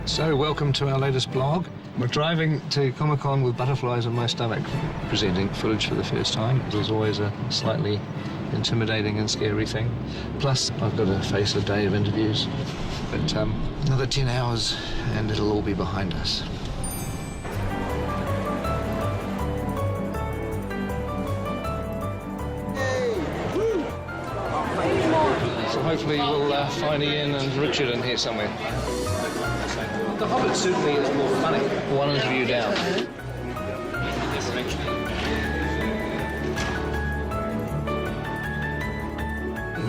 So, welcome to our latest blog. We're driving to ComicCon with butterflies in my stomach, presenting footage for the first time. It was always a slightly intimidating and scary thing. Plus, I've got to face a day of interviews. But another 10 hours and it'll all be behind us. So hopefully we'll find Ian and Richard in here somewhere. The Hobbit certainly is more funny. One interview down.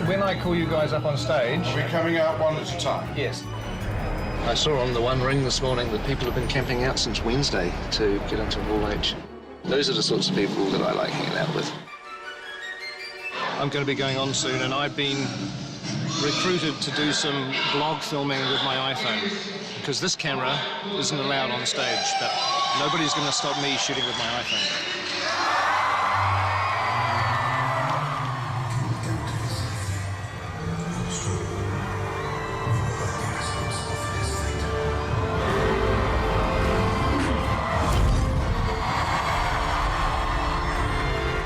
When I call you guys up on stage... We're coming out one at a time. Yes. I saw on the One Ring this morning that people have been camping out since Wednesday to get into Hall H. Those are the sorts of people that I like hanging out with. I'm going to be going on soon, and I've been recruited to do some blog filming with my iPhone, because this camera isn't allowed on stage, but nobody's going to stop me shooting with my iPhone.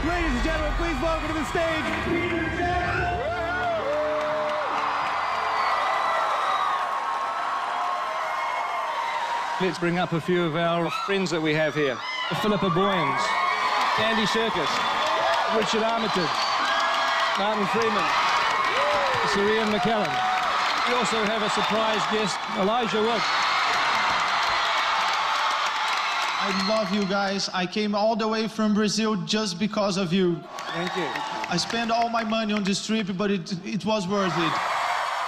Ladies and gentlemen, please welcome to the stage, Let's bring up a few of our friends that we have here. Philippa Boyens, Andy Serkis, Richard Armitage, Martin Freeman, Sir Ian McKellen. We also have a surprise guest, Elijah Wood. I love you guys. I came all the way from Brazil just because of you. Thank you. I spent all my money on this trip, but it was worth it.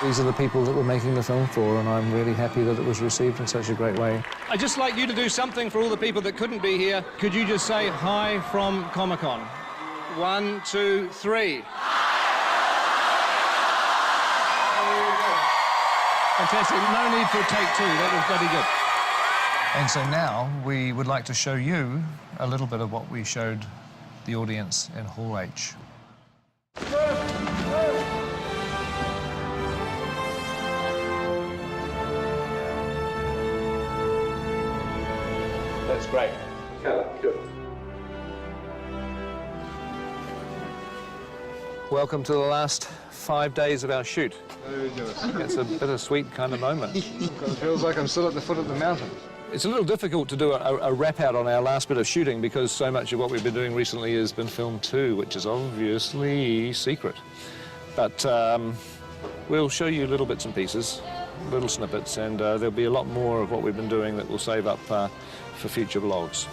These are the people that we're making the film for, and I'm really happy that it was received in such a great way. I'd just like you to do something for all the people that couldn't be here. Could you just say hi from ComicCon? 1, 2, 3. Fantastic. No need for a take two. That was bloody good. And so now we would like to show you a little bit of what we showed the audience in Hall H. That's great. Good. Welcome to the last 5 days of our shoot. It's a bittersweet kind of moment. It feels like I'm still at the foot of the mountain. It's a little difficult to do a wrap-out on our last bit of shooting because so much of what we've been doing recently has been film too, which is obviously secret. But we'll show you little bits and pieces, little snippets, and there'll be a lot more of what we've been doing that we'll save up for future vlogs.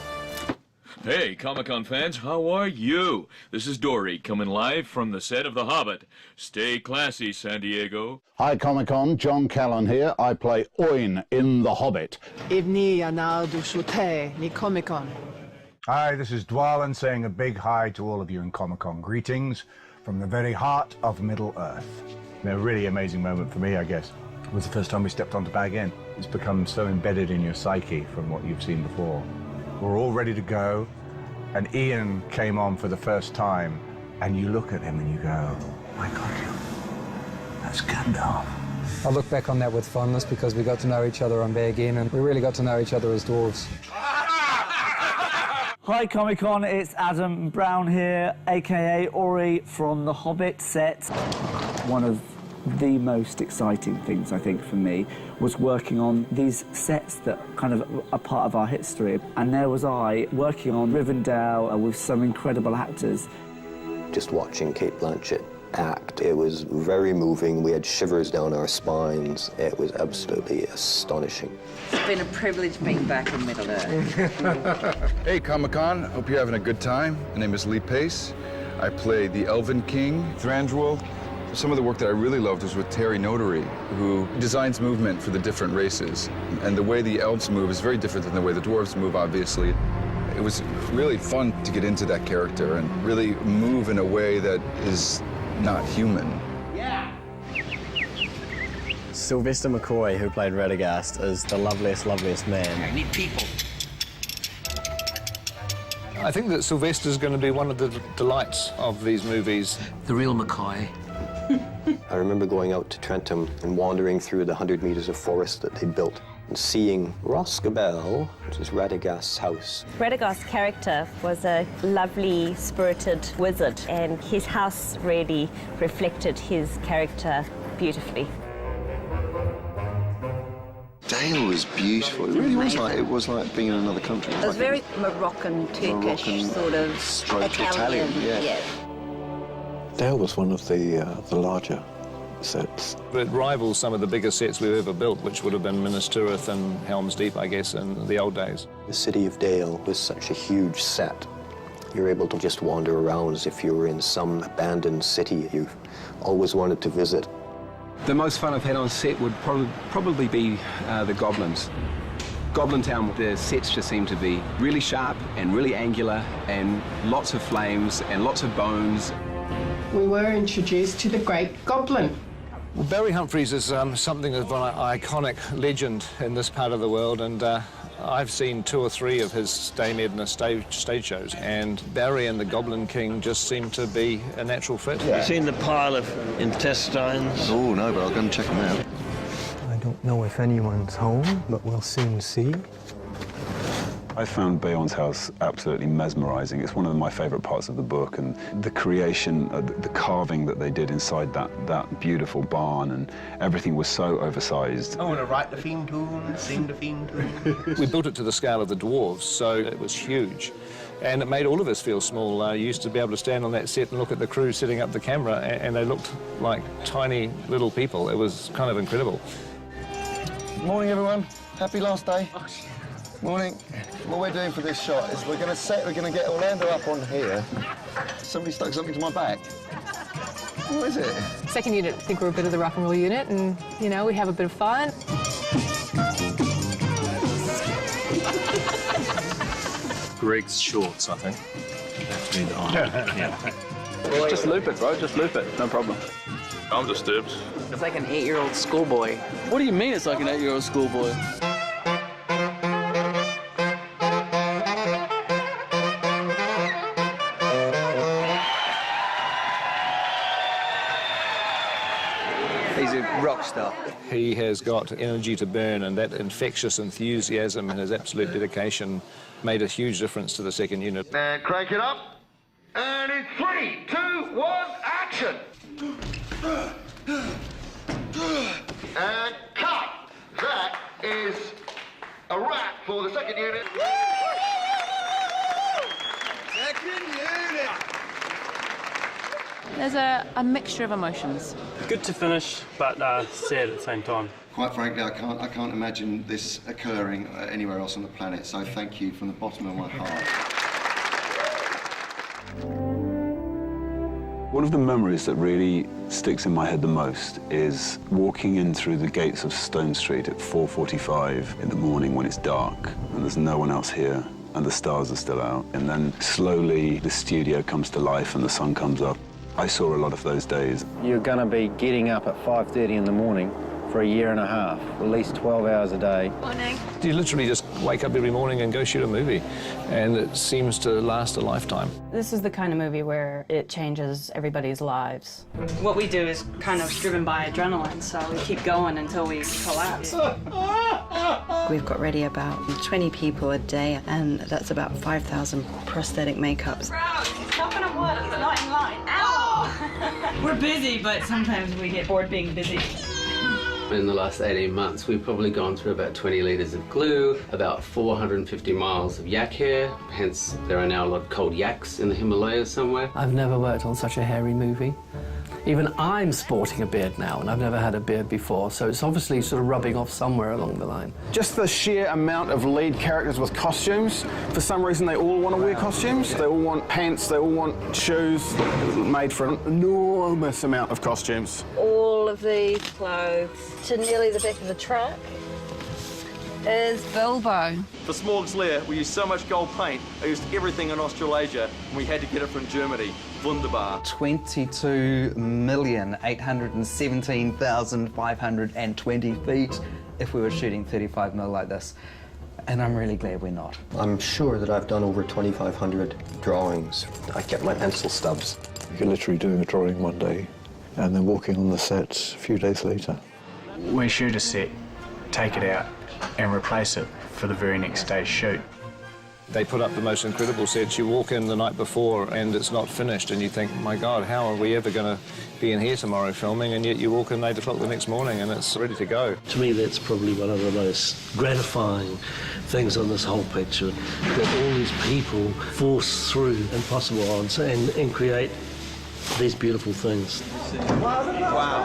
Hey, Comic-Con fans, how are you? This is Dory, coming live from the set of The Hobbit. Stay classy, San Diego. Hi, Comic-Con. John Callan here. I play Oin in The Hobbit. Evni Anal du Shute, ni Comic-Con. Hi, this is Dwalin saying a big hi to all of you in Comic-Con. Greetings from the very heart of Middle-earth. A really amazing moment for me, I guess. It was the first time we stepped onto Bag End. It's become so embedded in your psyche from what you've seen before. We're all ready to go, and Ian came on for the first time, and you look at him and you go, oh my God, that's Gandalf. I look back on that with fondness because we got to know each other on Bag End, and we really got to know each other as dwarves. Hi Comic-Con, it's Adam Brown here, aka Ori from the Hobbit set. One of the most exciting things, I think, for me was working on these sets that kind of are part of our history. And there was I working on Rivendell with some incredible actors. Just watching Cate Blanchett act, it was very moving. We had shivers down our spines. It was absolutely astonishing. It's been a privilege being back in Middle-earth. Hey, Comic-Con. Hope you're having a good time. My name is Lee Pace. I play the Elven King, Thranduil. Some of the work that I really loved was with Terry Notary, who designs movement for the different races. And the way the elves move is very different than the way the dwarves move, obviously. It was really fun to get into that character and really move in a way that is not human. Yeah. Sylvester McCoy, who played Radagast, is the loveliest man. I need people. I think that Sylvester's going to be one of the delights of these movies. The real McCoy. I remember going out to Trentham and wandering through the 100 metres of forest that they'd built and seeing Roscabel, which is Radagast's house. Radagast's character was a lovely, spirited wizard, and his house really reflected his character beautifully. Dale was beautiful. It really was like, it was like being in another country. It was very Moroccan, Turkish, sort of stroke Italian, yeah. Dale was one of the larger sets. It rivals some of the biggest sets we've ever built, which would have been Minas Tirith and Helm's Deep, I guess, in the old days. The city of Dale was such a huge set. You're able to just wander around as if you were in some abandoned city you've always wanted to visit. The most fun I've had on set would probably be the Goblins. Goblin Town, the sets just seem to be really sharp and really angular and lots of flames and lots of bones. We were introduced to the Great Goblin. Well, Barry Humphries is something of an iconic legend in this part of the world, and I've seen 2 or 3 of his Dame Edna stage shows, and Barry and the Goblin King just seem to be a natural fit. Have you seen the pile of intestines? Oh, no, but I'll go and check them out. I don't know if anyone's home, but we'll soon see. I found Bayon's house absolutely mesmerizing. It's one of my favorite parts of the book, and the creation, the carving that they did inside that beautiful barn, and everything was so oversized. I want to write the theme tune, sing the theme tune. We built it to the scale of the dwarves, so it was huge. And it made all of us feel small. I used to be able to stand on that set and look at the crew setting up the camera, and they looked like tiny little people. It was kind of incredible. Morning, everyone. Happy last day. Morning. What we're doing for this shot is we're going to get Orlando up on here. Somebody stuck something to my back. What is it? Second unit, I think we're a bit of the rock and roll unit, and, you know, we have a bit of fun. Greg's shorts, I think. That's me, Yeah. Just loop it, bro. Just loop it. No problem. I'm disturbed. It's like an 8-year-old schoolboy. What do you mean it's like an 8-year-old schoolboy? He's a rock star. He has got energy to burn, and that infectious enthusiasm and his absolute dedication made a huge difference to the second unit. And crank it up. And in 3, 2, 1, action! And cut! That is a wrap for the second unit. Second unit! There's a mixture of emotions. Good to finish, but sad at the same time. Quite frankly, I can't imagine this occurring anywhere else on the planet, so thank you from the bottom of my heart. One of the memories that really sticks in my head the most is walking in through the gates of Stone Street at 4:45 in the morning when it's dark and there's no one else here and the stars are still out, and then slowly the studio comes to life and the sun comes up. I saw a lot of those days. You're going to be getting up at 5:30 in the morning for a year and a half, at least 12 hours a day. Morning. You literally just wake up every morning and go shoot a movie, and it seems to last a lifetime. This is the kind of movie where it changes everybody's lives. What we do is kind of driven by adrenaline, so we keep going until we collapse. We've got ready about 20 people a day, and that's about 5,000 prosthetic makeups. It's not gonna work, it's not in line. Ow! We're busy, but sometimes we get bored being busy. In the last 18 months, we've probably gone through about 20 litres of glue, about 450 miles of yak hair, hence there are now a lot of cold yaks in the Himalayas somewhere. I've never worked on such a hairy movie. Even I'm sporting a beard now, and I've never had a beard before, so it's obviously sort of rubbing off somewhere along the line. Just the sheer amount of lead characters with costumes. For some reason, they all want to wear costumes. They all want pants, they all want shoes made for an enormous amount of costumes. All of these clothes to nearly the back of the truck is Bilbo. For Smorg's Lair, we used so much gold paint, I used everything in Australasia, and we had to get it from Germany. Wunderbar. 22,817,520 feet if we were shooting 35mm like this. And I'm really glad we're not. I'm sure that I've done over 2,500 drawings. I kept my pencil stubs. You're literally doing a drawing one day, and then walking on the set a few days later. We shoot a set, take it out, and replace it for the very next day's shoot. They put up the most incredible sets. You walk in the night before and it's not finished and you think, my God, how are we ever going to be in here tomorrow filming? And yet you walk in 8 o'clock the next morning and it's ready to go. To me, that's probably one of the most gratifying things on this whole picture, that all these people force through impossible odds and create these beautiful things. Wow,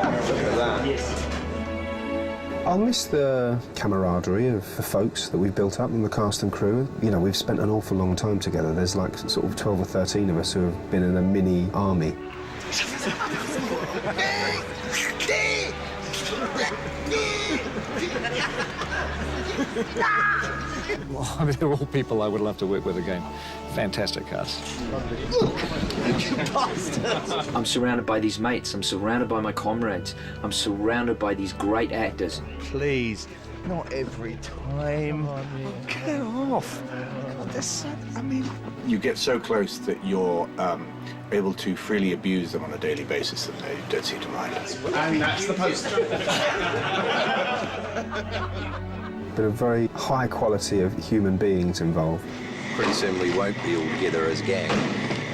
look at that. Yes. I'll miss the camaraderie of the folks that we've built up and the cast and crew. You know, we've spent an awful long time together. There's like sort of 12 or 13 of us who have been in a mini army. Well, I mean, they're all people I would love to work with again. Fantastic cast. I'm surrounded by these mates. I'm surrounded by my comrades. I'm surrounded by these great actors. Please, not every time. Get off. I mean... You get so close that you're able to freely abuse them on a daily basis that they don't seem to mind. And that's the poster. But a very high quality of human beings involved. Pretty soon we won't be all together as gang,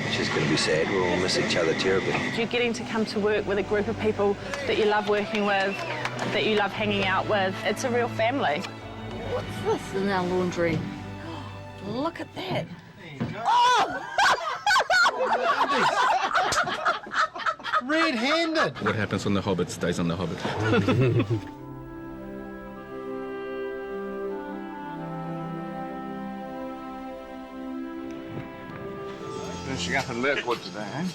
which is going to be sad. We'll all miss each other terribly. You're getting to come to work with a group of people that you love working with, that you love hanging out with. It's a real family. What's this in our laundry? Look at that. Oh! Red-handed. What happens on the Hobbit stays on the Hobbit. Finishing up in Lakewood today, eh?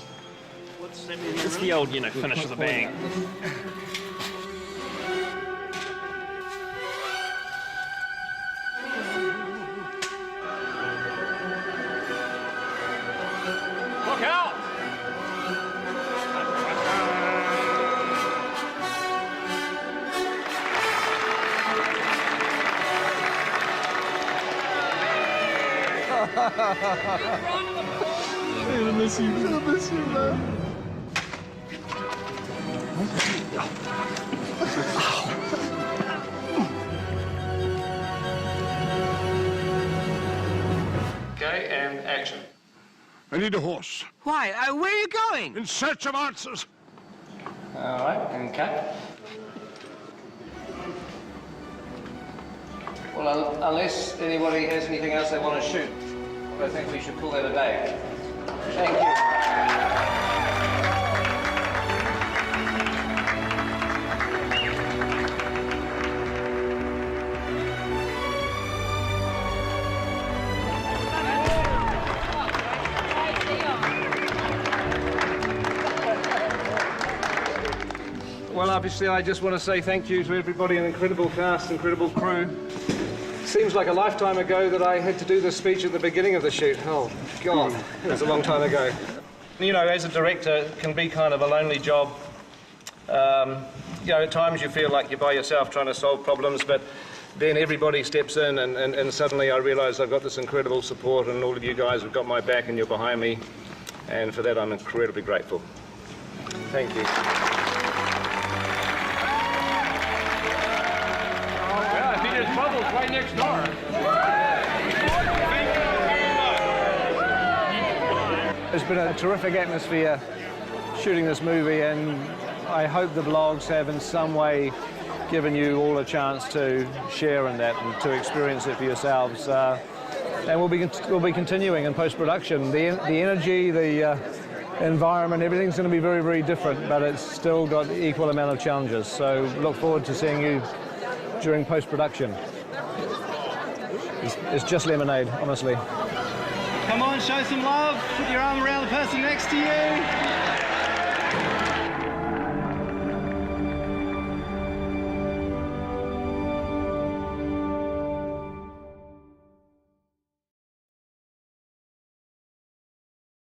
It's the old, finish with a bang. Look out! I'm gonna miss you, man. Okay, and action. I need a horse. Why? Where are you going? In search of answers. All right, and cut. Well, unless anybody has anything else they want to shoot, I think we should call that a day. Thank you. Well, obviously, I just want to say thank you to everybody, an incredible cast, incredible crew. Seems like a lifetime ago that I had to do this speech at the beginning of the shoot. Oh, God, it was a long time ago. You know, as a director, it can be kind of a lonely job. You know, at times you feel like you're by yourself trying to solve problems, but then everybody steps in and suddenly I realise I've got this incredible support and all of you guys have got my back and you're behind me. And for that, I'm incredibly grateful. Thank you. Peter's Bubble's right next door. It's been a terrific atmosphere shooting this movie, and I hope the vlogs have in some way given you all a chance to share in that and to experience it for yourselves. And we'll be continuing in post-production. The energy, the environment, everything's going to be very, very different, but it's still got equal amount of challenges. So look forward to seeing you during post-production. It's just lemonade, honestly. Come on, show some love. Put your arm around the person next to you.